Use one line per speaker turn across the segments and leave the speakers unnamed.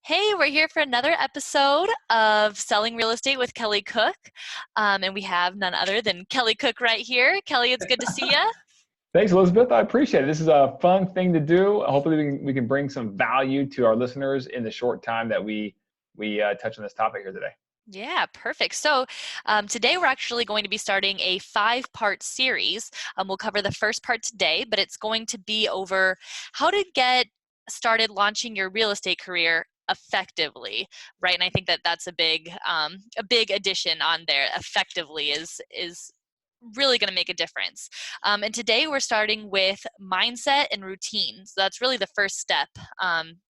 Hey, we're here for another episode of Selling Real Estate with Kelly Cook. And we have none other than Kelly Cook right here. Kelly, it's good to see you.
Thanks, Elizabeth. I appreciate it. This is a fun thing to do. Hopefully, we can bring some value to our listeners in the short time that we touch on this topic here today.
Yeah, perfect. So today we're actually going to be starting a 5-part series. We'll cover the first part today, but it's going to be over how to get started launching your real estate career effectively, right? And I think that that's a big addition on there. Effectively is really going to make a difference. And today we're starting with mindset and routine. So that's really the first step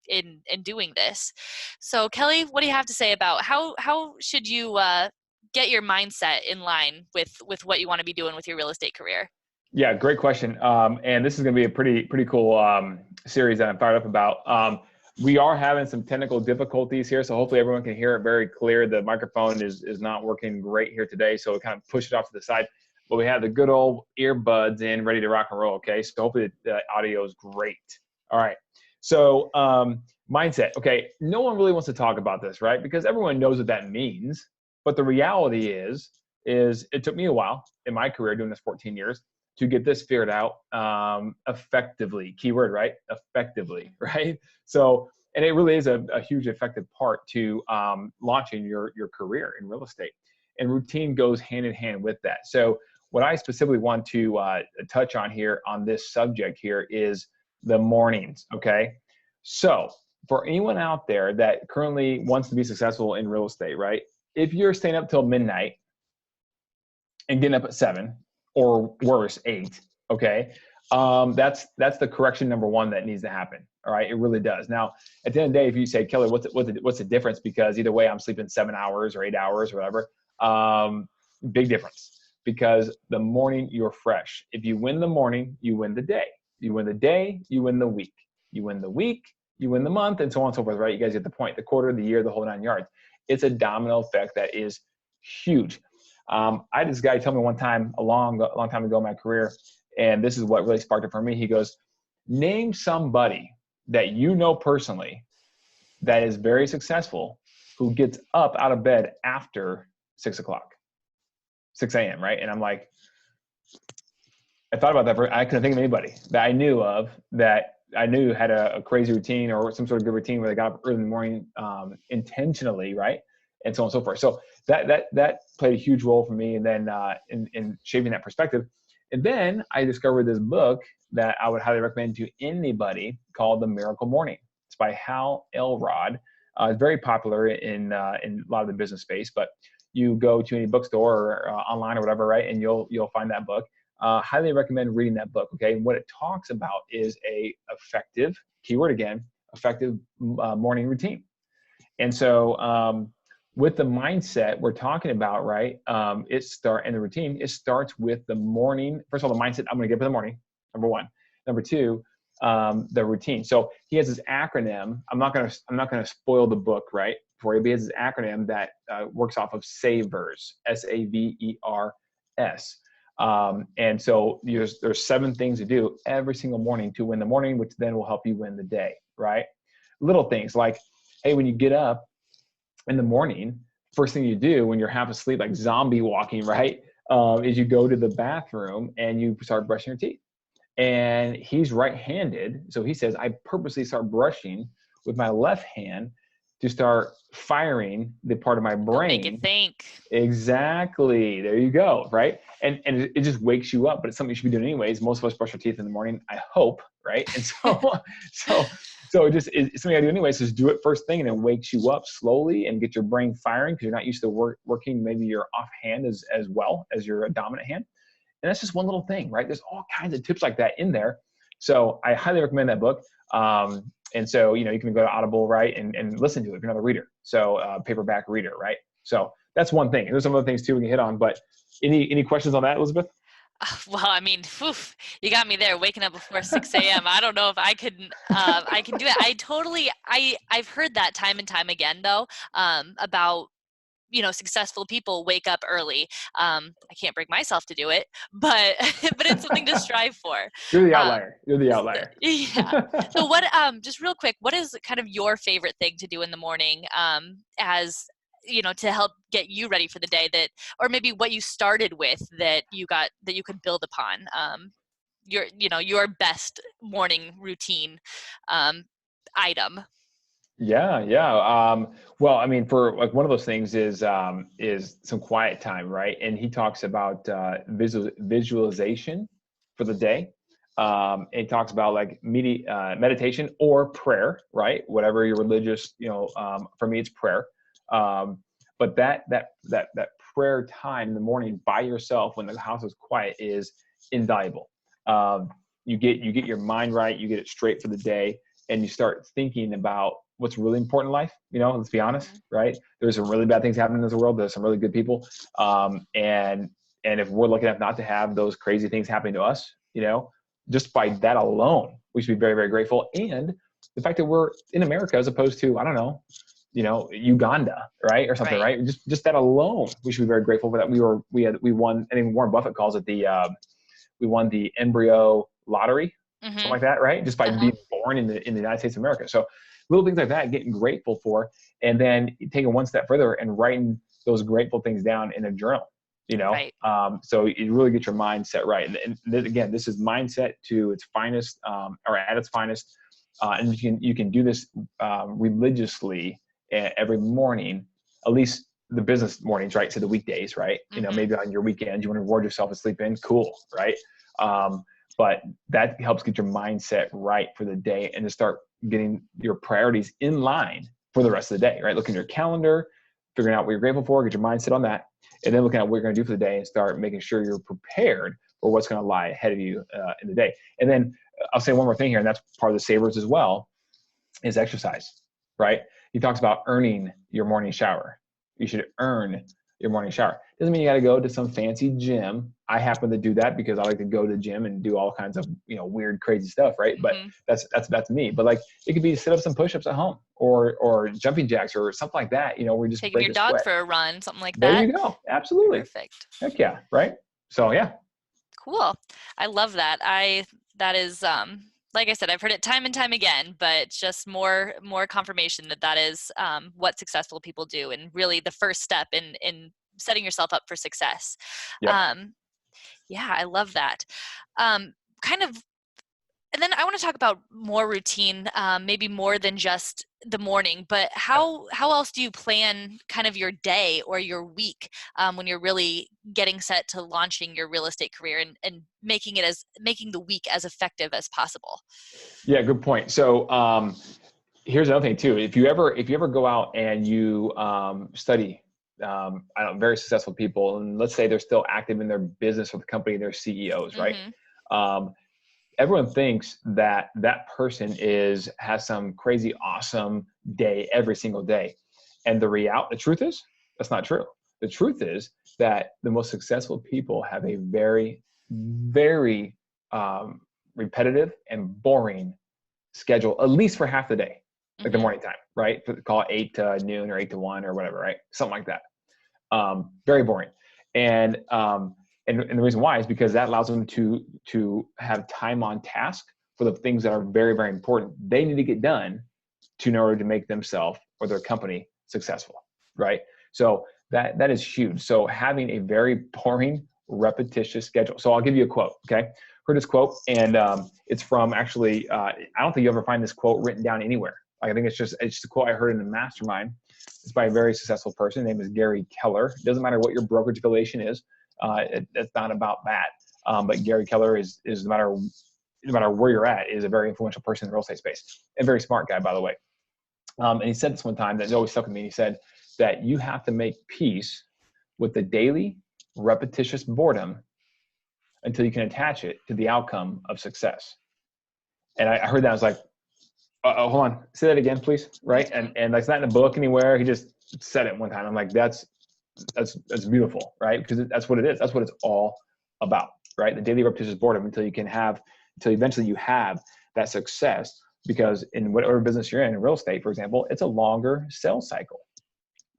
in doing this. So Kelly, what do you have to say about how should you get your mindset in line with what you want to be doing with your real estate career?
Yeah, great question. And this is going to be a pretty cool series that I'm fired up about. We are having some technical difficulties here, so hopefully everyone can hear it very clear. The microphone is not working great here today, so we kind of push it off to the side. But we have the good old earbuds in, ready to rock and roll. Okay, so hopefully the audio is great. All right. So mindset. Okay, no one really wants to talk about this, right? Because everyone knows what that means. But the reality is it took me a while in my career doing this 14 years to get this figured out effectively. Keyword, right? Effectively, right? So, and it really is a huge effective part to launching your career in real estate. And routine goes hand in hand with that. So what I specifically want to touch on here on this subject here is the mornings, okay? So for anyone out there that currently wants to be successful in real estate, right? If you're staying up till midnight and getting up at 7 or worse, 8, okay? That's the correction number one that needs to happen, all right? It really does. Now, at the end of the day, if you say, Kelly, what's the difference? Because either way, I'm sleeping 7 hours or 8 hours or whatever. Big difference, because the morning you're fresh. If you win the morning, you win the day. You win the day, you win the week. You win the week, you win the month, and so on and so forth, right? You guys get the point. The quarter, the year, the whole 9 yards. It's a domino effect that is huge. I had this guy tell me one time, a long time ago in my career, and this is what really sparked it for me. He goes, name somebody that you know personally that is very successful who gets up out of bed after 6 o'clock, 6 a.m., right? And I'm like, I thought about that. I couldn't think of anybody that I knew of that I knew had a crazy routine or some sort of good routine where they got up early in the morning intentionally, right? And so on and so forth. So that played a huge role for me, and then in shaping that perspective. And then I discovered this book that I would highly recommend to anybody called The Miracle Morning. It's by Hal Elrod. It's very popular in a lot of the business space, but you go to any bookstore or online or whatever, right? And you'll find that book. Highly recommend reading that book. Okay. And what it talks about is a effective, keyword again, effective morning routine. And so with the mindset we're talking about, right? And the routine, it starts with the morning. First of all, the mindset I'm going to get for the morning, number one. Number two, the routine. So he has this acronym. I'm not going to spoil the book, right, for you. But he has this acronym that works off of SAVERS, SAVERS. And so there's 7 things to do every single morning to win the morning, which then will help you win the day, right? Little things like, hey, when you get up in the morning, first thing you do when you're half asleep, like zombie walking, right, is you go to the bathroom and you start brushing your teeth. And he's right-handed, so he says, I purposely start brushing with my left hand to start firing the part of my brain.
Make it think.
Exactly. There you go, right? And it just wakes you up, but it's something you should be doing anyways. Most of us brush our teeth in the morning, I hope, right? And so it's something I do anyways. Just do it first thing, and it wakes you up slowly and get your brain firing, because you're not used to working maybe your offhand as well as your dominant hand. And that's just one little thing, right? There's all kinds of tips like that in there. So I highly recommend that book. And so, you can go to Audible, right, and listen to it if you're not a reader. So paperback reader, right? So that's one thing. There's some other things too we can hit on. But any questions on that, Elizabeth?
Well, I mean, you got me there, waking up before 6 a.m. I don't know if I can do it. I've heard that time and time again, though, about successful people wake up early. I can't bring myself to do it, but but it's something to strive for.
You're the
Um,
outlier. You're the outlier.
yeah. So what, just real quick, what is kind of your favorite thing to do in the morning, as, to help get you ready for the day, that, or maybe what you started with that you could build upon, your best morning routine, item?
Yeah, yeah. Well, I mean, for like one of those things is some quiet time, right? And he talks about visualization for the day. And he talks about like meditation or prayer, right? Whatever your religious, for me it's prayer. But that prayer time in the morning by yourself when the house is quiet is invaluable. You get your mind right, you get it straight for the day, and you start thinking about what's really important in life. Let's be honest, right? There's some really bad things happening in this world. There's some really good people. And if we're lucky enough not to have those crazy things happening to us, just by that alone, we should be very, very grateful. And the fact that we're in America as opposed to, I don't know, Uganda, right? Or something, right? Just that alone, we should be very grateful for that. We won, I mean, Warren Buffett calls it we won the embryo lottery, something like that, right? Just by being born in the United States of America. So little things like that, getting grateful for, and then taking one step further and writing those grateful things down in a journal, so you really get your mindset right. And again, this is mindset to its finest, or at its finest. And you can do this religiously every morning, at least the business mornings, right? So the weekdays, right? Maybe on your weekends, you want to reward yourself and sleep in, cool, right? But that helps get your mindset right for the day and to start getting your priorities in line for the rest of the day, right? Looking at your calendar, figuring out what you're grateful for, get your mindset on that, and then looking at what you're going to do for the day and start making sure you're prepared for what's going to lie ahead of you in the day. And then I'll say one more thing here, and that's part of the savers as well, is exercise, right? He talks about earning your morning shower. You should earn your morning shower. Doesn't mean you got to go to some fancy gym. I happen to do that because I like to go to the gym and do all kinds of weird, crazy stuff, right? But that's me. But like it could be sit-ups and push-ups at home, or jumping jacks or something like that. We just
Taking
break
your
a
dog
sweat.
for a run, something like
There
that.
you go. Absolutely.
Perfect.
Heck yeah. Right. So yeah.
Cool. I love that. That is, like I said, I've heard it time and time again, but just more confirmation that is, what successful people do, and really the first step in setting yourself up for success.
Yep.
Yeah, I love that. Kind of, and then I want to talk about more routine, maybe more than just the morning, but how else do you plan kind of your day or your week, when you're really getting set to launching your real estate career, and making the week as effective as possible?
Yeah, good point. So here's another thing too. If you ever go out and you study, I don't know, very successful people, and let's say they're still active in their business or the company, they're CEOs, right? Everyone thinks that person has some crazy awesome day every single day, and the truth is that's not true. The truth is that the most successful people have a very, very repetitive and boring schedule, at least for half the day, like the morning time, right? Call it 8 to noon or 8 to 1 or whatever, right? Something like that. Very boring. And the reason why is because that allows them to have time on task for the things that are very, very important. They need to get done in order to make themselves or their company successful, right? So that is huge. So having a very boring, repetitious schedule. So I'll give you a quote, okay? Heard this quote, and it's from actually, I don't think you ever find this quote written down anywhere. I think it's just a quote I heard in the mastermind. It's by a very successful person. His name is Gary Keller. It doesn't matter what your brokerage affiliation is. It's not about that. But Gary Keller is no matter where you're at, is a very influential person in the real estate space, and very smart guy, by the way. And he said this one time that always stuck with me. He said that you have to make peace with the daily repetitious boredom until you can attach it to the outcome of success. And I heard that. I was like, hold on, say that again, please. Right. And that's not in a book anywhere. He just said it one time. I'm like, that's beautiful. Right. Because that's what it is. That's what it's all about. Right. The daily repetitious boredom until eventually you have that success, because in whatever business you're in real estate, for example, it's a longer sales cycle.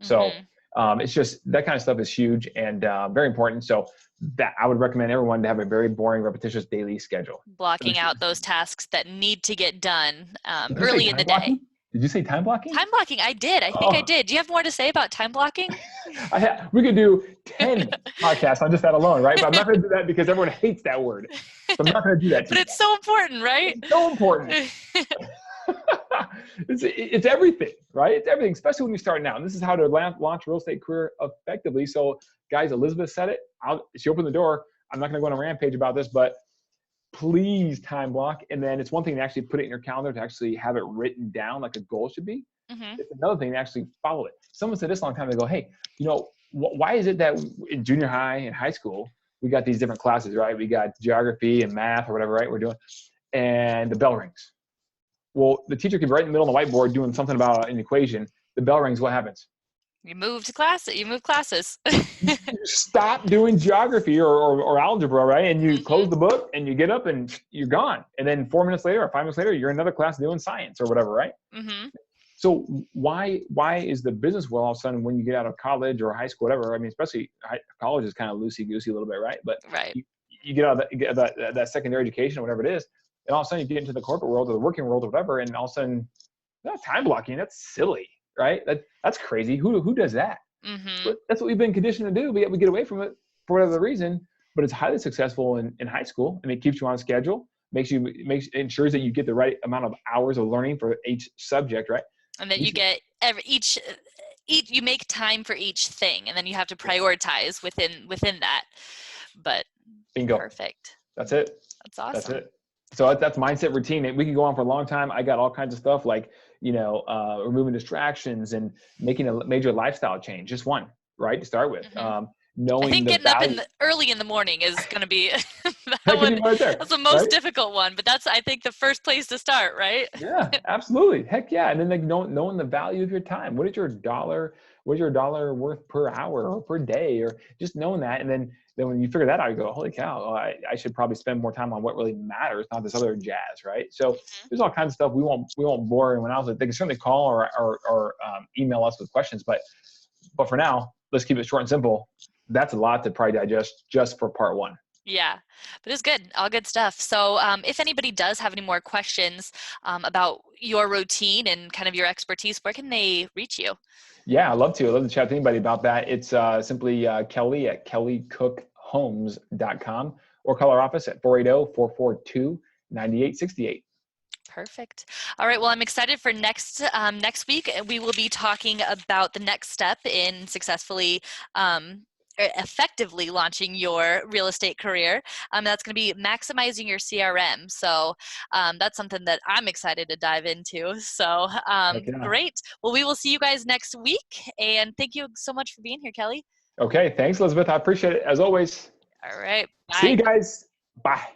So It's just that kind of stuff is huge and very important. So that I would recommend everyone to have a very boring, repetitious daily schedule.
Blocking out those tasks that need to get done
Did you say
early in
time
the day.
blocking? Did you say time blocking?
Time blocking, I did. I think I
Oh,
did. Do you have more to say about time blocking?
we could do 10 podcasts on just that alone, right? But I'm not going to do that because everyone hates that word. So I'm not going to do that to
But
you.
it's so important, right?
It's so important. It's everything, right? It's everything, especially when you start now. And this is how to launch a real estate career effectively. So, guys, Elizabeth said it. She opened the door. I'm not going to go on a rampage about this, but please time block. And then it's one thing to actually put it in your calendar, to actually have it written down like a goal should be.
Mm-hmm.
It's another thing to actually follow it. Someone said this a long time ago, hey, why is it that in junior high and high school, we got these different classes, right? We got geography and math or whatever, right? We're doing, and the bell rings. Well, the teacher could be right in the middle of the whiteboard doing something about an equation. The bell rings. What happens?
You move classes.
You stop doing geography or algebra, right? And you
Mm-hmm.
close the book and you get up and you're gone. And then 4 minutes later or 5 minutes later, you're in another class doing science or whatever, right?
Mm-hmm.
So why is the business world all of a sudden, when you get out of college or high school, whatever? I mean, especially college is kind of loosey goosey a little bit, right? But
Right.
you get out of that secondary education or whatever it is, and all of a sudden you get into the corporate world or the working world or whatever, and all of a sudden, that time blocking, that's silly, right? That's crazy. Who does that?
Mm-hmm.
But that's what we've been conditioned to do. We get away from it for whatever reason, but it's highly successful in high school, and it keeps you on schedule, ensures that you get the right amount of hours of learning for each subject, right?
And that you get each you make time for each thing, and then you have to prioritize within that. But
bingo.
Perfect.
That's it.
That's awesome.
That's it. So that's mindset routine. We can go on for a long time. I got all kinds of stuff like, removing distractions and making a major lifestyle change. Just one, right, to start with.
Mm-hmm.
Knowing
I think
the
getting
value.
up early in the morning is going to be
That can be right there,
that's the most
right?
difficult one, but that's, I think, the first place to start, right?
Yeah, absolutely. Heck yeah. And then like knowing the value of your time. What is your dollar worth per hour or per day, or just knowing that. And then when you figure that out, you go, holy cow, I should probably spend more time on what really matters, not this other jazz, right? So
Mm-hmm.
there's all kinds of stuff. We won't bore anyone else. They can certainly call or email us with questions, but for now, let's keep it short and simple. That's a lot to probably digest just for part one.
Yeah, but it's good. All good stuff. So if anybody does have any more questions about your routine and kind of your expertise, where can they reach you?
Yeah, I'd love to. I'd love to chat with anybody about that. It's simply Kelly at kellycookhomes.com, or call our office at 480-442-9868.
Perfect. All right. Well, I'm excited for next week. We will be talking about the next step in successfully effectively launching your real estate career. That's going to be maximizing your CRM. So that's something that I'm excited to dive into. So great. Well, we will see you guys next week. And thank you so much for being here, Kelly.
Okay. Thanks, Elizabeth. I appreciate it as always.
All right. Bye.
See you guys. Bye.